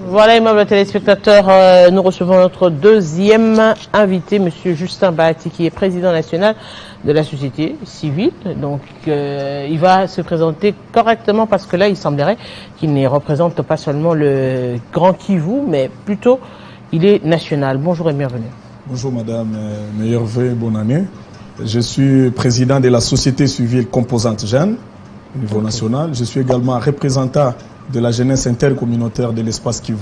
Voilà, aimables téléspectateurs, nous recevons notre deuxième invité, M. Justin Bahati, qui est président national de la société civile. Donc, il va se présenter correctement parce que là, il semblerait qu'il ne représente pas seulement le Grand Kivu, mais plutôt, il est national. Bonjour et bienvenue. Bonjour Madame, meilleurs vœux, bonne année. Je suis président de la société civile composante jeune au niveau national. Je suis également représentant de la jeunesse intercommunautaire de l'espace Kivu.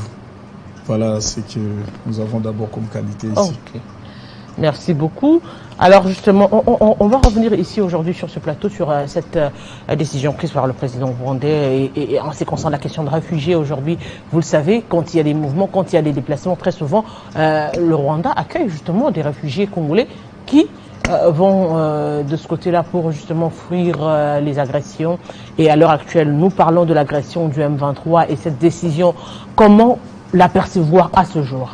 Voilà ce que nous avons d'abord comme qualité ici. Okay. Merci beaucoup. Alors justement, on va revenir ici aujourd'hui sur ce plateau sur cette décision prise par le président rwandais et en ce qui concerne la question de réfugiés aujourd'hui. Vous le savez, quand il y a des mouvements, quand il y a des déplacements, très souvent, le Rwanda accueille justement des réfugiés congolais qui vont de ce côté-là pour justement fuir les agressions. Et à l'heure actuelle, nous parlons de l'agression du M23 et cette décision. Comment la percevoir à ce jour?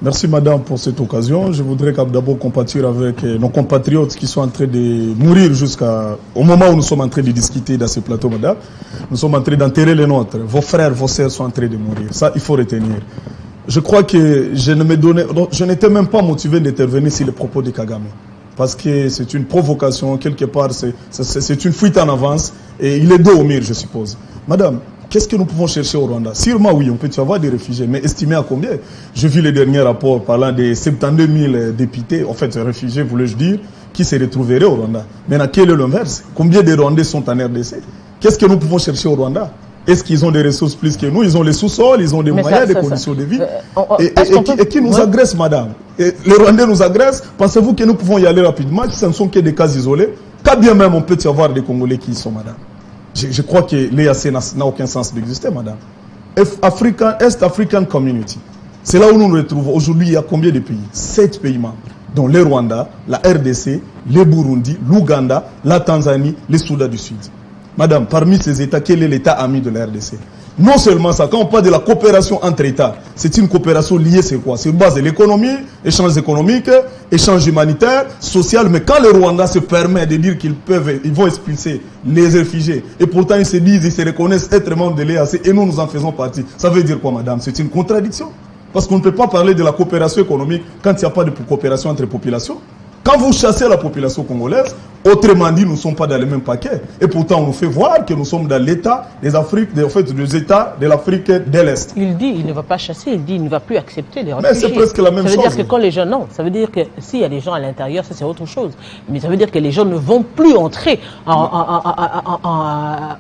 Merci Madame pour cette occasion. Je voudrais d'abord compatir avec nos compatriotes qui sont en train de mourir jusqu'au moment où nous sommes en train de discuter dans ce plateau, Madame. Nous sommes en train d'enterrer les nôtres. Vos frères, vos sœurs sont en train de mourir. Ça, il faut retenir. Je crois que je n'étais même pas motivé d'intervenir sur les propos de Kagame. Parce que c'est une provocation, quelque part, c'est une fuite en avance, et il est dos au mur, je suppose. Madame, qu'est-ce que nous pouvons chercher au Rwanda? Sûrement, oui, on peut y avoir des réfugiés, mais estimé à combien? J'ai vu les derniers rapports parlant des 72 000 députés, en fait, réfugiés, voulais-je dire, qui se retrouveraient au Rwanda. Maintenant, quel est l'inverse? Combien de Rwandais sont en RDC? Qu'est-ce que nous pouvons chercher au Rwanda? Est-ce qu'ils ont des ressources plus que nous? Ils ont les sous-sols, ils ont des moyens, des conditions de vie. Et qui nous agressent, madame? Les Rwandais nous agressent. Pensez-vous que nous pouvons y aller rapidement? Ce ne sont que des cas isolés. Quand bien même on peut y avoir des Congolais qui y sont, madame. Je crois que l'EAC n'a aucun sens d'exister, madame. East African Community. C'est là où nous nous retrouvons. Aujourd'hui, il y a combien de pays? 7 pays membres. Dont le Rwanda, la RDC, le Burundi, l'Ouganda, la Tanzanie, le Soudan du Sud. Madame, parmi ces États, quel est l'État ami de la RDC? Non seulement ça, quand on parle de la coopération entre États, c'est une coopération liée, c'est quoi? C'est base de l'économie, échanges économiques, échanges humanitaires, social. Mais quand le Rwanda se permet de dire ils vont expulser les réfugiés, et pourtant ils se disent, ils se reconnaissent être membres de l'EAC, et nous en faisons partie. Ça veut dire quoi, madame? C'est une contradiction. Parce qu'on ne peut pas parler de la coopération économique quand il n'y a pas de coopération entre populations. Quand vous chassez la population congolaise, autrement dit, nous ne sommes pas dans le même paquet. Et pourtant, on nous fait voir que nous sommes dans l'État des États de l'Afrique de l'Est. Il dit, il ne va pas chasser, il dit, il ne va plus accepter les réfugiés. Mais c'est presque la même chose. Ça veut dire que quand les gens, non, ça veut dire que s'il y a des gens à l'intérieur, ça c'est autre chose. Mais ça veut dire que les gens ne vont plus entrer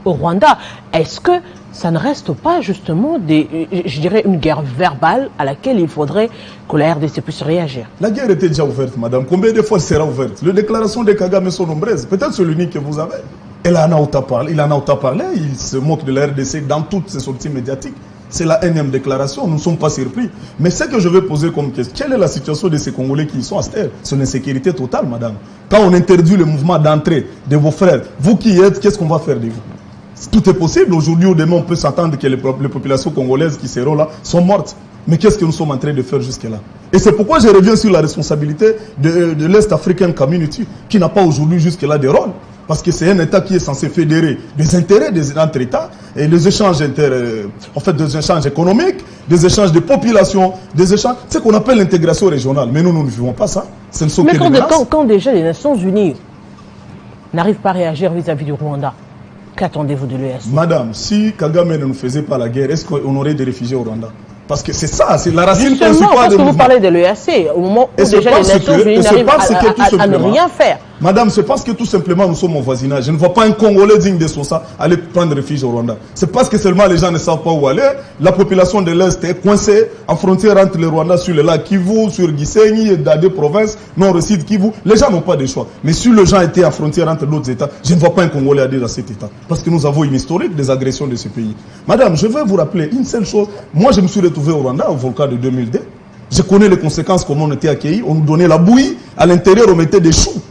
au Rwanda. Est-ce que ça ne reste pas justement, je dirais, une guerre verbale à laquelle il faudrait que la RDC puisse réagir? La guerre était déjà ouverte, madame. Combien de fois elle sera ouverte? Les déclarations de Kagame sont nombreuses. Peut-être c'est l'unique que vous avez. Il en a autant parlé. Il se moque de la RDC dans toutes ses sorties médiatiques. C'est la énième déclaration. Nous ne sommes pas surpris. Mais ce que je vais poser comme question, quelle est la situation de ces Congolais qui y sont à cette ère? C'est une insécurité totale, madame. Quand on interdit le mouvement d'entrée de vos frères, vous qui y êtes, qu'est-ce qu'on va faire de vous? Tout est possible. Aujourd'hui ou demain, on peut s'attendre que les populations congolaises qui seront là sont mortes. Mais qu'est-ce que nous sommes en train de faire jusque-là? Et c'est pourquoi je reviens sur la responsabilité de l'Est African Community, qui n'a pas aujourd'hui jusque-là de rôle. Parce que c'est un État qui est censé fédérer des intérêts entre États et des échanges des échanges économiques, des échanges de population, des échanges, c'est ce qu'on appelle l'intégration régionale. Mais nous ne vivons pas ça. Ce ne sont que des menaces. Quand déjà les Nations Unies n'arrivent pas à réagir vis-à-vis du Rwanda, qu'attendez-vous de l'EAC? Madame, si Kagame ne nous faisait pas la guerre, est-ce qu'on aurait des réfugiés au Rwanda? Parce que c'est ça, c'est la racine principale de parce que vous parlez de l'EAC, au moment où déjà les Nations Unies n'arrivent à ne rien faire. Madame, c'est parce que tout simplement nous sommes au voisinage. Je ne vois pas un Congolais digne de son sang aller prendre refuge au Rwanda. C'est parce que seulement les gens ne savent pas où aller. La population de l'Est est coincée en frontière entre le Rwanda sur le lac Kivu, sur Gisenyi et dans des provinces non récit Kivu. Les gens n'ont pas de choix. Mais si les gens étaient en frontière entre d'autres États, je ne vois pas un Congolais aller dans cet État. Parce que nous avons une historique des agressions de ce pays. Madame, je vais vous rappeler une seule chose. Moi, je me suis retrouvé au Rwanda, au volcan de 2002. Je connais les conséquences, comment on était accueillis. On nous donnait la bouillie. À l'intérieur, on mettait des choux.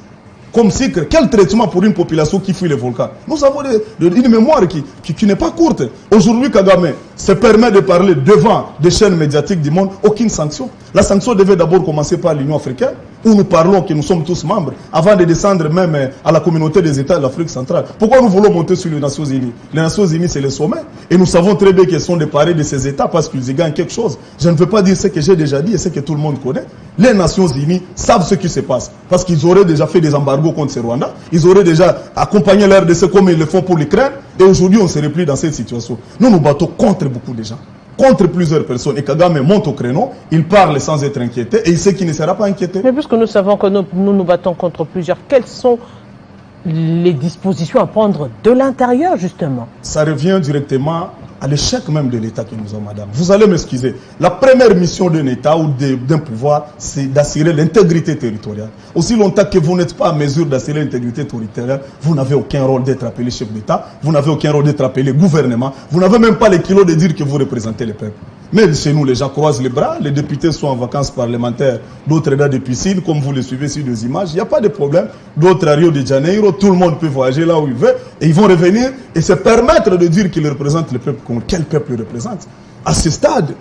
Comme si, quel traitement pour une population qui fuit les volcans? Nous avons une mémoire qui n'est pas courte. Aujourd'hui, Kagame se permet de parler devant des chaînes médiatiques du monde, aucune sanction. La sanction devait d'abord commencer par l'Union africaine, où nous parlons que nous sommes tous membres, avant de descendre même à la communauté des États de l'Afrique centrale. Pourquoi nous voulons monter sur les Nations Unies? Les Nations Unies, c'est le sommet. Et nous savons très bien qu'ils sont déparés de ces États parce qu'ils y gagnent quelque chose. Je ne veux pas dire ce que j'ai déjà dit et ce que tout le monde connaît. Les Nations Unies savent ce qui se passe. Parce qu'ils auraient déjà fait des embargos contre ce Rwanda. Ils auraient déjà accompagné l'RDC comme ils le font pour l'Ukraine. Et aujourd'hui, on se replie dans cette situation. Nous nous battons contre beaucoup de gens, contre plusieurs personnes. Et Kagame monte au créneau, il parle sans être inquiété et il sait qu'il ne sera pas inquiété. Mais puisque nous savons que nous battons contre plusieurs, quelles sont les dispositions à prendre de l'intérieur, justement? Ça revient directement à l'échec même de l'État que nous avons, madame. Vous allez m'excuser. La première mission d'un État ou d'un pouvoir, c'est d'assurer l'intégrité territoriale. Aussi longtemps que vous n'êtes pas en mesure d'assurer l'intégrité territoriale, vous n'avez aucun rôle d'être appelé chef d'État, vous n'avez aucun rôle d'être appelé gouvernement, vous n'avez même pas les kilos de dire que vous représentez le peuple. Mais chez nous, les gens croisent les bras, les députés sont en vacances parlementaires, d'autres dans des piscines, comme vous les suivez sur des images, il n'y a pas de problème. D'autres à Rio de Janeiro, tout le monde peut voyager là où il veut, et ils vont revenir et se permettre de dire qu'ils représentent le peuple. Quel peuple ils représentent? À ce stade,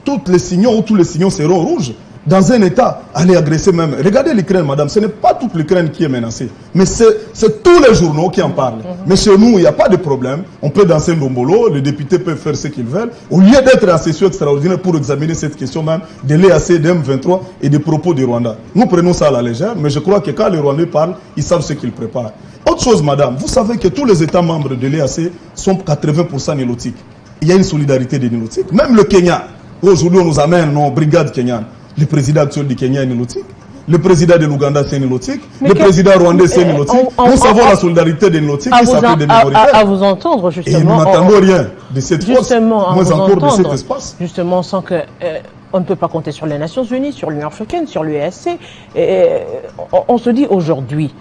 tous les signaux seront rouges. Dans un État, aller agresser même. Regardez l'Ukraine, madame, ce n'est pas toute l'Ukraine qui est menacée, mais c'est tous les journaux qui en parlent. Mais chez nous, il n'y a pas de problème. On peut danser Ndombolo, les députés peuvent faire ce qu'ils veulent. Au lieu d'être en session extraordinaire pour examiner cette question même de l'EAC, de M23 et des propos du Rwanda. Nous prenons ça à la légère, mais je crois que quand les Rwandais parlent, ils savent ce qu'ils préparent. Autre chose, madame, vous savez que tous les États membres de l'EAC sont 80% nélotiques. Il y a une solidarité des nélotiques. Même le Kenya, aujourd'hui on nous amène nos brigades kenyanes. Le président actuel du Kenya est nélotique. Le président de l'Ouganda, c'est nélotique. Le président rwandais, c'est nélotique. Nous savons la solidarité des nélotiques qui s'appelle des minoritaires. À vous entendre, justement. Et nous n'attendons rien de cette force, moins encore de cet espace. Justement, on sent que on ne peut pas compter sur les Nations Unies, sur l'Union africaine, sur l'UESC. On se dit aujourd'hui,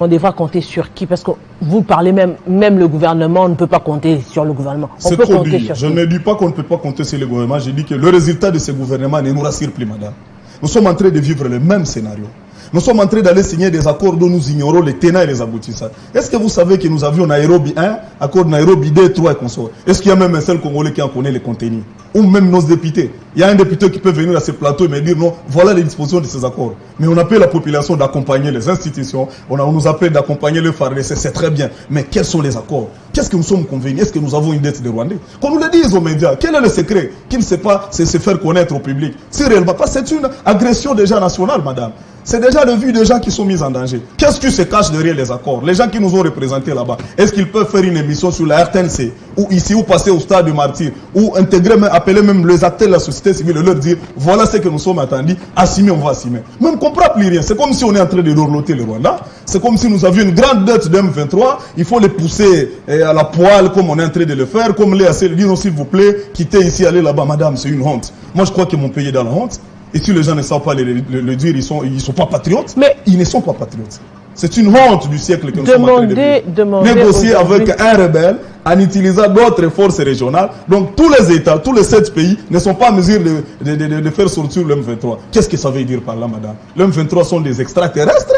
on devra compter sur qui? Parce que vous parlez même le gouvernement, on ne peut pas compter sur le gouvernement. C'est trop dit. Je ne dis pas qu'on ne peut pas compter sur le gouvernement. Je dis que le résultat de ce gouvernement ne nous rassure plus, madame. Nous sommes en train de vivre le même scénario. Nous sommes en train d'aller signer des accords dont nous ignorons les tenants et les aboutissants. Est-ce que vous savez que nous avions Nairobi 1, accord Nairobi 2, 3 et consorts? Est-ce qu'il y a même un seul Congolais qui en connaît les contenus? Ou même nos députés? Il y a un député qui peut venir à ce plateau et me dire non, voilà les dispositions de ces accords. Mais on appelle la population d'accompagner les institutions, on nous appelle d'accompagner le FARDC, c'est très bien. Mais quels sont les accords? Qu'est-ce que nous sommes convenus? Est-ce que nous avons une dette de Rwandais? Qu'on nous le dise aux médias. Quel est le secret? Qui ne sait pas se faire connaître au public? C'est réellement parce que c'est une agression déjà nationale, madame. C'est déjà le vu des gens qui sont mis en danger. Qu'est-ce qui se cache derrière les accords? Les gens qui nous ont représentés là-bas, est-ce qu'ils peuvent faire une émission sur la RTNC, ou ici, ou passer au stade du martyr, ou intégrer, appeler même les acteurs de la société civile et leur dire, voilà ce que nous sommes attendus, assumer, on va assumer. Même qu'on ne comprend plus rien. C'est comme si on est en train de dorloter le Rwanda. C'est comme si nous avions une grande dette de M23. Il faut les pousser à la poêle comme on est en train de le faire, comme les AC disent, non, s'il vous plaît, quittez ici, allez là-bas, madame, c'est une honte. Moi, je crois que mon pays est dans la honte. Et si les gens ne savent pas le dire, ils sont pas patriotes. Mais ils ne sont pas patriotes. C'est une honte du siècle que nous sommes en train de vivre. Négocier avec un rebelle en utilisant d'autres forces régionales. Donc tous les États, tous les 7 pays ne sont pas en mesure de faire sortir le M23. Qu'est-ce que ça veut dire par là, madame? Le M23 sont des extraterrestres.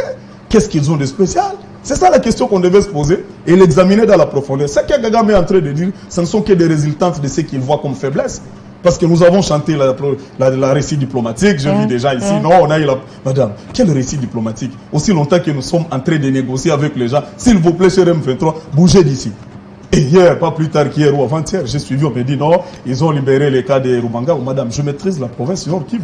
Qu'est-ce qu'ils ont de spécial? C'est ça la question qu'on devait se poser et l'examiner dans la profondeur. Ce que Kagame est en train de dire, ce ne sont que des résultantes de ce qu'il voit comme faiblesse. Parce que nous avons chanté la récit diplomatique, je vis déjà ici. Non, on a eu la... Madame, quel récit diplomatique? Aussi longtemps que nous sommes en train de négocier avec les gens, s'il vous plaît, cher M23, bougez d'ici. Et hier, pas plus tard qu'hier ou avant-hier, j'ai suivi, on me dit non, ils ont libéré les cas de Rumanga. Madame, je maîtrise la province Nord Kivu.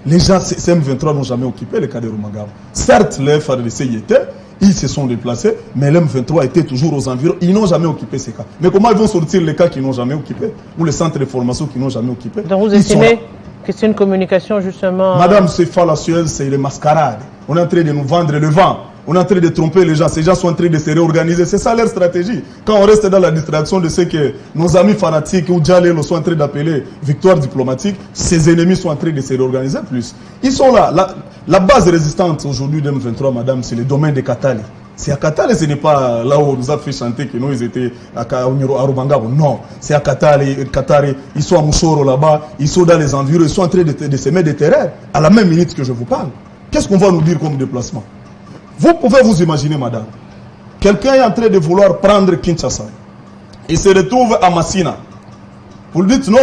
Les gens, ces M23 n'ont jamais occupé les cas de Rumanga. Certes, les FARDC y étaient. Ils se sont déplacés, mais l'M23 était toujours aux environs. Ils n'ont jamais occupé ces cas. Mais comment ils vont sortir les cas qu'ils n'ont jamais occupés? Ou les centres de formation qu'ils n'ont jamais occupés? Donc vous estimez que c'est une communication justement... Madame, c'est fallacieux, c'est les mascarades. On est en train de nous vendre le vent. On est en train de tromper les gens. Ces gens sont en train de se réorganiser. C'est ça leur stratégie. Quand on reste dans la distraction de ce que nos amis fanatiques ou Djalé sont en train d'appeler victoire diplomatique, ces ennemis sont en train de se réorganiser plus. Ils sont là. La base résistante aujourd'hui d'M23, madame, c'est le domaine de Katali. C'est à Katali, ce n'est pas là où on nous a fait chanter que nous, ils étaient à Rubangabo. Non, c'est à Katali. Ils sont à Mouchoro là-bas. Ils sont dans les environs. Ils sont en train de semer des terreurs à la même minute que je vous parle. Qu'est-ce qu'on va nous dire comme déplacement? Vous pouvez vous imaginer, madame, quelqu'un est en train de vouloir prendre Kinshasa. Il se retrouve à Massina. Vous lui dites non,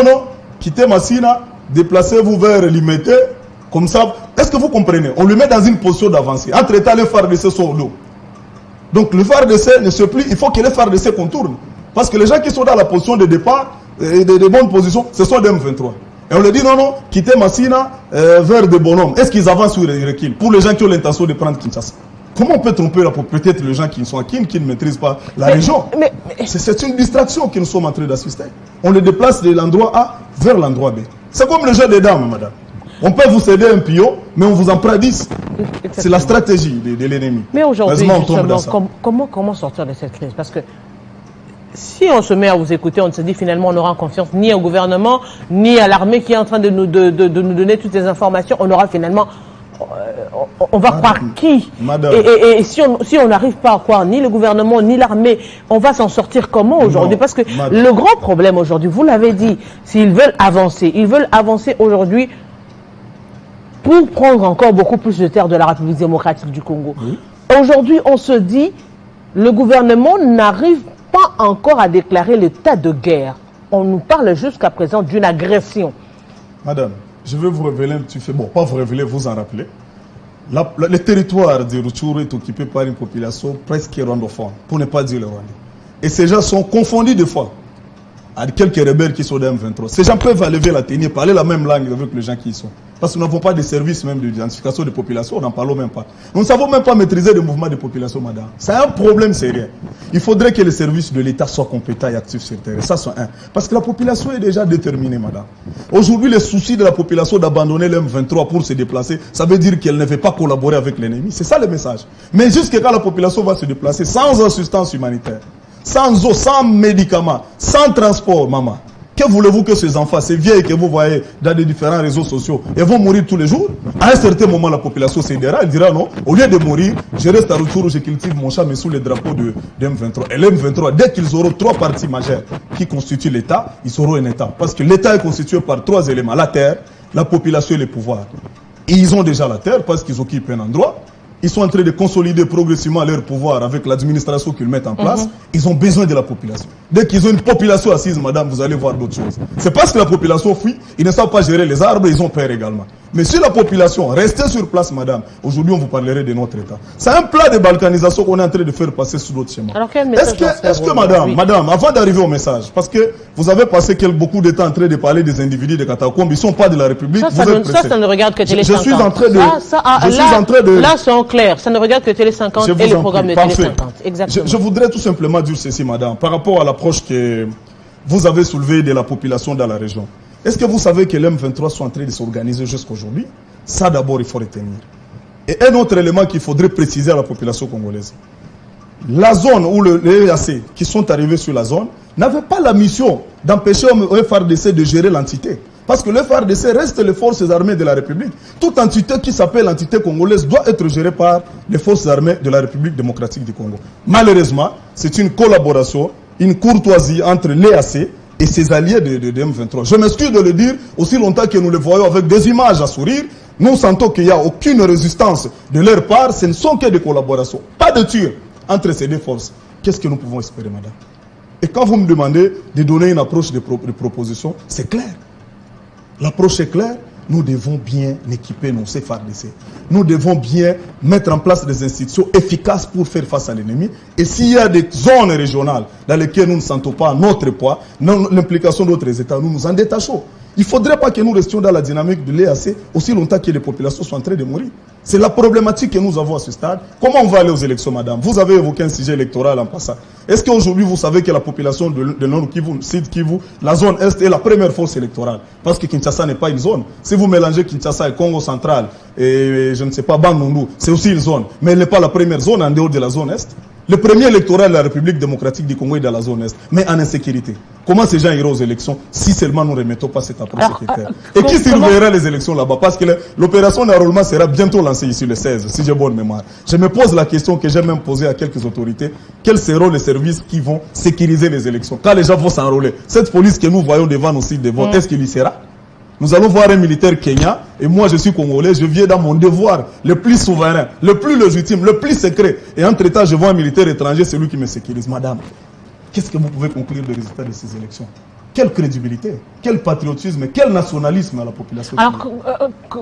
quittez Massina, déplacez-vous vers Limete, Comme ça, est-ce que vous comprenez? On le met dans une position d'avancée. Entre-temps, le FARDC sort au dos. Donc le FARDC ne se plie, il faut que le FARDC contourne. Parce que les gens qui sont dans la position de départ, et de bonnes positions, ce sont des M23. Et on leur dit non, quittez Massina vers des bonhommes. Est-ce qu'ils avancent ou ils reculent? Pour les gens qui ont l'intention de prendre Kinshasa. Comment on peut tromper peut-être les gens qui sont à Kin, qui ne maîtrisent pas la région? C'est une distraction que nous sommes en train d'assister. On les déplace de l'endroit A vers l'endroit B. C'est comme le jeu des dames, madame. On peut vous céder un pion, mais on vous en prend 10. C'est la stratégie de l'ennemi. Mais aujourd'hui, comment sortir de cette crise? Parce que si on se met à vous écouter, on se dit finalement on n'aura confiance ni au gouvernement, ni à l'armée qui est en train de nous donner toutes les informations. On aura finalement... on va croire qui? Et si on n'arrive pas à croire ni le gouvernement, ni l'armée, on va s'en sortir comment aujourd'hui? Parce que le grand problème aujourd'hui, vous l'avez dit, s'ils veulent avancer aujourd'hui pour prendre encore beaucoup plus de terres de la République démocratique du Congo. Oui. Aujourd'hui, on se dit, le gouvernement n'arrive pas encore à déclarer l'état de guerre. On nous parle jusqu'à présent d'une agression. Madame, je vais vous révéler un petit fait. Bon, pas vous révéler, vous en rappeler. Le territoire de Rutshuru est occupé par une population presque rwandophone, pour ne pas dire le Rwandais. Et ces gens sont confondus de fois à quelques rebelles qui sont dans M23. Ces gens peuvent lever la tenue, parler la même langue avec les gens qui y sont. Parce que nous n'avons pas de services même d'identification des populations, on n'en parle même pas. Nous ne savons même pas maîtriser le mouvement des populations, madame. C'est un problème sérieux. Il faudrait que les services de l'État soient compétents et actifs sur le terrain. Ça, c'est un. Parce que la population est déjà déterminée, madame. Aujourd'hui, le souci de la population d'abandonner l'M23 pour se déplacer, ça veut dire qu'elle ne veut pas collaborer avec l'ennemi. C'est ça le message. Mais jusqu'à quand la population va se déplacer sans assistance humanitaire, sans eau, sans médicaments, sans transport, maman. Que voulez-vous que ces enfants, ces vieilles que vous voyez dans les différents réseaux sociaux, ils vont mourir tous les jours? À un certain moment, la population s'aidera. Elle dira non, au lieu de mourir, je reste à Rutshuru, je cultive mon champ, mais sous les drapeaux de M23. Et l'M23, dès qu'ils auront trois parties majeures qui constituent l'État, ils seront un État. Parce que l'État est constitué par trois éléments: la terre, la population et les pouvoirs. Et ils ont déjà la terre parce qu'ils occupent un endroit. Ils sont en train de consolider progressivement leur pouvoir avec l'administration qu'ils mettent en place. Ils ont besoin de la population. Dès qu'ils ont une population assise, madame, vous allez voir d'autres choses. C'est parce que la population fuit, ils ne savent pas gérer les arbres, ils ont peur également. Mais si la population restait sur place, madame, aujourd'hui on vous parlerait de notre État. C'est un plat de balkanisation qu'on est en train de faire passer sous d'autres schémas. Est-ce que madame, avant d'arriver au message, parce que vous avez passé beaucoup de temps en train de parler des individus de Katakombe, ils ne sont pas de la République. Ça ne regarde que Télé 50. Je suis en train de... Là, c'est clair. Ça ne regarde que Télé 50 et le programme de Télé 50. Exactement. Je voudrais tout simplement dire ceci, madame, par rapport à l'approche que vous avez soulevée de la population dans la région. Est-ce que vous savez que l'M23 sont en train de s'organiser jusqu'aujourd'hui? Ça, d'abord, il faut retenir. Et un autre élément qu'il faudrait préciser à la population congolaise. La zone où les EAC qui sont arrivés sur la zone n'avaient pas la mission d'empêcher au FARDC de gérer l'entité. Parce que le FARDC reste les forces armées de la République. Toute entité qui s'appelle entité congolaise doit être gérée par les forces armées de la République démocratique du Congo. Malheureusement, c'est une collaboration, une courtoisie entre l'EAC et ses alliés de M23. Je m'excuse de le dire, aussi longtemps que nous les voyons avec des images à sourire, nous sentons qu'il n'y a aucune résistance de leur part, ce ne sont que des collaborations. Pas de tir entre ces deux forces. Qu'est-ce que nous pouvons espérer, madame? Et quand vous me demandez de donner une approche de proposition, c'est clair. L'approche est claire. Nous devons bien équiper nos FARDC. Nous devons bien mettre en place des institutions efficaces pour faire face à l'ennemi. Et s'il y a des zones régionales dans lesquelles nous ne sentons pas notre poids, l'implication d'autres États, nous nous en détachons. Il ne faudrait pas que nous restions dans la dynamique de l'EAC aussi longtemps que les populations sont en train de mourir. C'est la problématique que nous avons à ce stade. Comment on va aller aux élections, madame? Vous avez évoqué un sujet électoral en passant. Est-ce qu'aujourd'hui, vous savez que la population de Nord Kivu, Sud Kivu, la zone Est est la première force électorale? Parce que Kinshasa n'est pas une zone. Si vous mélangez Kinshasa et Congo central, et je ne sais pas, Bandundu, c'est aussi une zone. Mais elle n'est pas la première zone en dehors de la zone Est. Le premier électorat de la République démocratique du Congo est dans la zone Est, mais en insécurité. Comment ces gens iront aux élections si seulement nous ne remettons pas cette approche sécuritaire? Et qui surveillera les élections là-bas? Parce que l'opération d'enrôlement sera bientôt lancée ici le 16, si j'ai bonne mémoire. Je me pose la question que j'ai même posée à quelques autorités. Quels seront les services qui vont sécuriser les élections? Quand les gens vont s'enrôler, cette police que nous voyons devant nos sites de vote, est-ce qu'il y sera? Nous allons voir un militaire kenyan, et moi je suis congolais, je viens dans mon devoir le plus souverain, le plus légitime, le plus secret. Et entre-temps, je vois un militaire étranger, c'est lui qui me sécurise. Madame, qu'est-ce que vous pouvez conclure des résultats de ces élections? Quelle crédibilité, quel patriotisme, quel nationalisme à la population. Alors,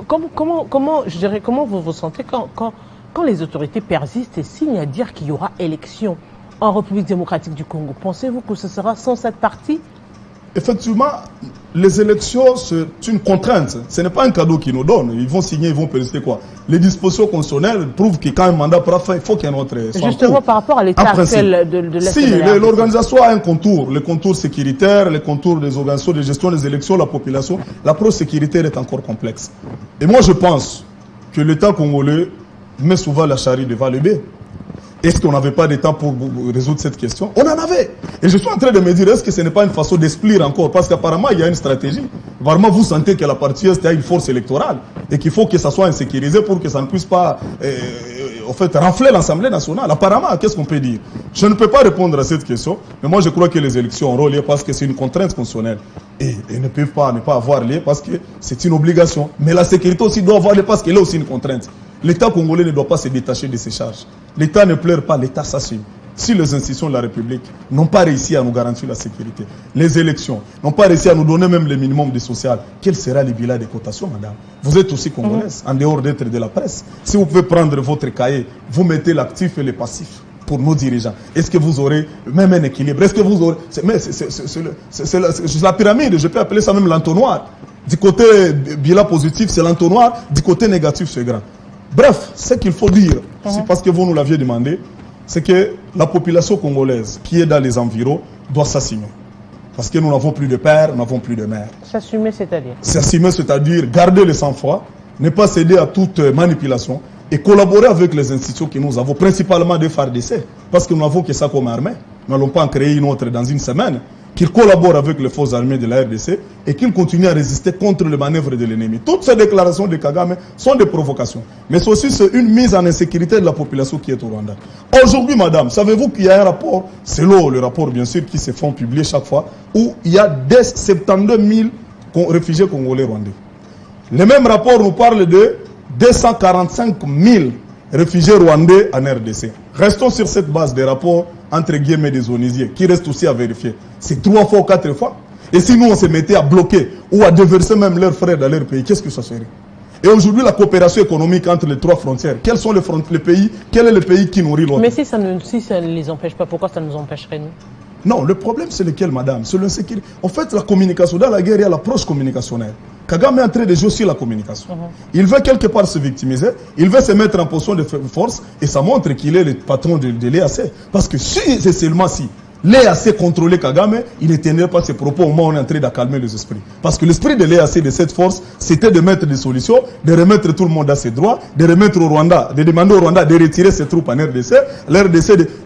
comment vous vous sentez quand les autorités persistent et signent à dire qu'il y aura élection en République démocratique du Congo? Pensez-vous que ce sera sans cette partie? Effectivement, les élections, c'est une contrainte. Ce n'est pas un cadeau qu'ils nous donnent. Ils vont signer, ils vont persister quoi. Les dispositions constitutionnelles prouvent que quand un mandat prend fin, il faut qu'il y ait un autre. Justement, par rapport à l'état actuel de l'Est. Si, l'organisation a un contour. Le contour sécuritaire, le contour des organisations de gestion des élections, la population, l'approche sécuritaire est encore complexe. Et moi, je pense que l'État congolais met souvent la charrue devant le bœuf. Est-ce qu'on n'avait pas de temps pour résoudre cette question? On en avait. Et je suis en train de me dire, est-ce que ce n'est pas une façon d'expliquer encore? Parce qu'apparemment, il y a une stratégie. Vraiment, vous sentez que la partie Est a une force électorale et qu'il faut que ça soit insécurisé pour que ça ne puisse pas en fait, renfler l'Assemblée nationale. Apparemment, qu'est-ce qu'on peut dire? Je ne peux pas répondre à cette question, mais moi, je crois que les élections auront lieu parce que c'est une contrainte constitutionnelle. Et ne peuvent pas ne pas avoir lieu parce que c'est une obligation. Mais la sécurité aussi doit avoir lieu parce qu'elle est aussi une contrainte. L'État congolais ne doit pas se détacher de ses charges. L'État ne pleure pas, l'État s'assume. Si les institutions de la République n'ont pas réussi à nous garantir la sécurité, les élections n'ont pas réussi à nous donner même le minimum de social, quel sera le bilan des cotations, madame? Vous êtes aussi congolaise, en dehors d'être de la presse. Si vous pouvez prendre votre cahier, vous mettez l'actif et le passif pour nos dirigeants. Est-ce que vous aurez même un équilibre? Est-ce que vous aurez... C'est la pyramide, je peux appeler ça même l'entonnoir. Du côté bilan positif, c'est l'entonnoir. Du côté négatif, c'est grand. Bref, ce qu'il faut dire, c'est parce que vous nous l'aviez demandé, c'est que la population congolaise qui est dans les environs doit s'assumer. Parce que nous n'avons plus de père, nous n'avons plus de mère. S'assumer, c'est-à-dire? S'assumer, c'est-à-dire garder le sang-froid, ne pas céder à toute manipulation et collaborer avec les institutions que nous avons, principalement des FARDC, parce que nous n'avons que ça comme armée. Nous n'allons pas en créer une autre dans une semaine. Qu'ils collaborent avec les forces armées de la RDC et qu'ils continuent à résister contre les manœuvres de l'ennemi. Toutes ces déclarations de Kagame sont des provocations. Mais c'est aussi une mise en insécurité de la population qui est au Rwanda. Aujourd'hui, madame, savez-vous qu'il y a un rapport, c'est le rapport bien sûr qui se font publier chaque fois, où il y a 72 000 réfugiés congolais rwandais. Le même rapport nous parle de 245 000 réfugiés rwandais en RDC. Restons sur cette base des rapports entre guillemets des onisiers, qui reste aussi à vérifier. C'est 3 fois ou 4 fois. Et si nous on se mettait à bloquer ou à déverser même leurs frères dans leur pays, qu'est-ce que ça serait? Et aujourd'hui, la coopération économique entre les 3 frontières, quels sont les pays, quel est le pays qui nourrit l'autre? Mais si ça ne les empêche pas, pourquoi ça nous empêcherait, nous? Non, le problème c'est lequel, madame? C'est l'insécurité. En fait, la communication, dans la guerre, il y a l'approche communicationnelle. Kagame est en train de jouer aussi la communication. Il veut quelque part se victimiser, il veut se mettre en position de force, et ça montre qu'il est le patron de l'EAC. Parce que si c'est seulement si l'EAC contrôlait Kagame, il n'éteindrait pas ses propos au moment où on est en train d'accalmer les esprits. Parce que l'esprit de l'EAC, de cette force, c'était de mettre des solutions, de remettre tout le monde à ses droits, de remettre au Rwanda, de demander au Rwanda de retirer ses troupes en RDC.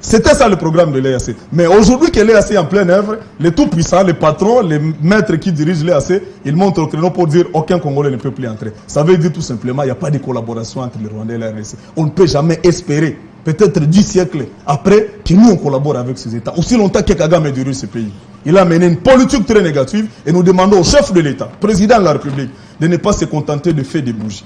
C'était ça le programme de l'EAC. Mais aujourd'hui que l'EAC est en pleine œuvre, les tout-puissants, les patrons, les maîtres qui dirigent l'EAC, ils montrent au créneau pour dire aucun Congolais ne peut plus entrer. Ça veut dire tout simplement qu'il n'y a pas de collaboration entre le Rwanda et la RDC. On ne peut jamais espérer, peut-être 10 siècles après, que nous on collabore avec ces États. Aussi longtemps que Kagame dirige ce pays. Il a mené une politique très négative et nous demandons au chef de l'État, président de la République, de ne pas se contenter de faire des bougies.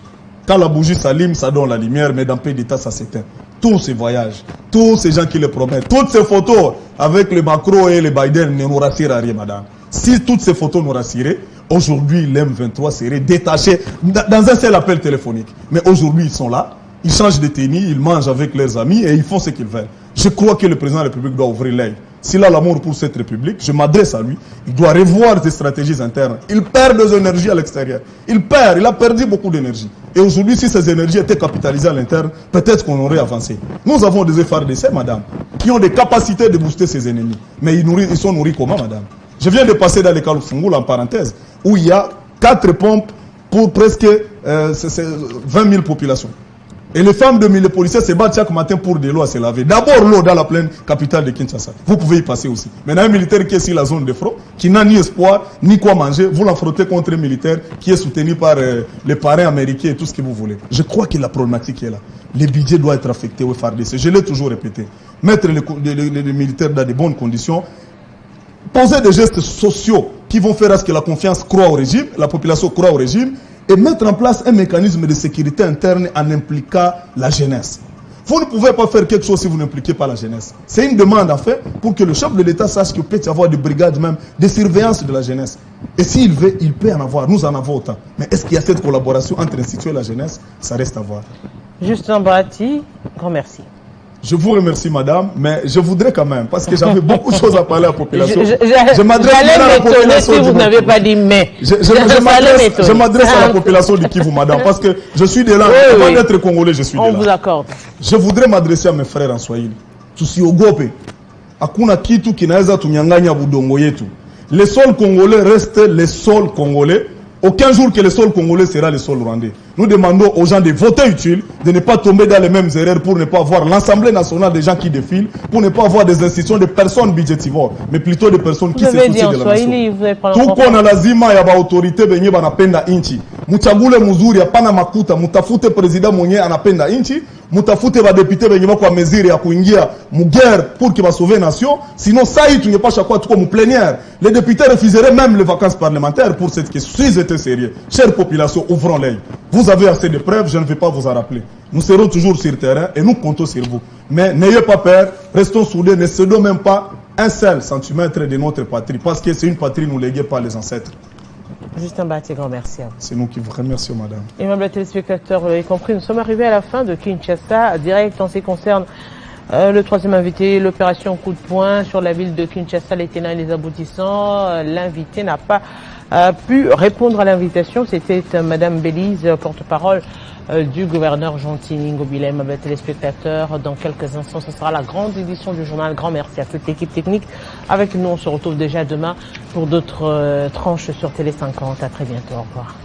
Quand la bougie s'allume, ça donne la lumière, mais dans le pays d'État, ça s'éteint. Tous ces voyages, tous ces gens qui le promettent, toutes ces photos avec le Macron et le Biden ne nous rassurent à rien, madame. Si toutes ces photos nous rassuraient, aujourd'hui, l'M23 serait détaché dans un seul appel téléphonique. Mais aujourd'hui, ils sont là. Ils changent de tenue, ils mangent avec leurs amis et ils font ce qu'ils veulent. Je crois que le président de la République doit ouvrir l'œil. S'il a l'amour pour cette République, je m'adresse à lui. Il doit revoir ses stratégies internes. Il perd des énergies à l'extérieur. Il a perdu beaucoup d'énergie. Et aujourd'hui, si ces énergies étaient capitalisées à l'interne, peut-être qu'on aurait avancé. Nous avons des FARDC, madame, qui ont des capacités de booster ses ennemis. Mais ils sont nourris comment, madame? Je viens de passer dans l'école Fungul, en parenthèse, où il y a 4 pompes pour presque 20 000 populations. Et les femmes de les policiers se battent chaque matin pour de l'eau à se laver. D'abord l'eau dans la plaine capitale de Kinshasa. Vous pouvez y passer aussi. Maintenant un militaire qui est sur la zone de front, qui n'a ni espoir, ni quoi manger, vous l'affrontez contre un militaire qui est soutenu par les parrains américains et tout ce que vous voulez. Je crois que la problématique est là. Le budget doit être affecté au FARDC. Je l'ai toujours répété. Mettre les militaires dans de bonnes conditions, poser des gestes sociaux qui vont faire à ce que la confiance croît au régime, la population croît au régime, et mettre en place un mécanisme de sécurité interne en impliquant la jeunesse. Vous ne pouvez pas faire quelque chose si vous n'impliquez pas la jeunesse. C'est une demande à faire pour que le chef de l'État sache qu'il peut y avoir des brigades même de surveillance de la jeunesse. Et s'il veut, il peut en avoir. Nous en avons autant. Mais est-ce qu'il y a cette collaboration entre l'institut et la jeunesse? Ça reste à voir. Justin Bratti, grand merci. Je vous remercie, madame, mais je voudrais quand même, parce que j'avais beaucoup de choses à parler à la population. Je m'adresse à la population. Si vous n'avez pas dit mais. Je m'adresse à la population du Kivu, madame, parce que je suis de là. Avant d'être congolais, je suis de là. On vous accorde. Je voudrais m'adresser à mes frères en Swahili. Tusiogope. Hakuna kitu kinaweza tunyang'anya budongo yetu. Les sols congolais restent les sols congolais. Aucun jour que le sol congolais sera le sol rwandais. Nous demandons aux gens de voter utile, de ne pas tomber dans les mêmes erreurs pour ne pas avoir l'Assemblée nationale des gens qui défilent, pour ne pas avoir des institutions de personnes budgétivores, mais plutôt des personnes qui se soucient de la nation. Tout qu'on a lazima ya ba autorité benye banapenda inchi. Muchagule muzuri hapana makuta, mutafute president mwenye anapenda inchi, mutafute ba député benye bako mesure ya kuingia mugere pour que ba sauver nation, sinon ça y tungepasha kwa tuko mu plénière. Les députés refuseraient même les vacances parlementaires pour cette question. Si c'était sérieux, chère population, ouvrons l'œil. Vous avez assez de preuves, je ne vais pas vous en rappeler. Nous serons toujours sur le terrain et nous comptons sur vous. Mais n'ayez pas peur, restons soudés, ne cédons même pas un seul centimètre de notre patrie, parce que c'est une patrie nous léguée par les ancêtres. Justin Batti, grand merci à vous. C'est nous qui vous remercions, madame. Aimables téléspectateurs, vous l'avez compris, nous sommes arrivés à la fin de Kinshasa, direct en ce qui concerne le troisième invité, l'opération coup de poing sur la ville de Kinshasa, les tenants et les aboutissants. L'invité n'a pas pu répondre à l'invitation. C'était Madame Bélise, porte-parole du gouverneur Gentil Ngobile. Aimables téléspectateurs, dans quelques instants, ce sera la grande édition du journal. Grand merci à toute l'équipe technique. Avec nous, on se retrouve déjà demain pour d'autres tranches sur Télé 50. À très bientôt. Au revoir.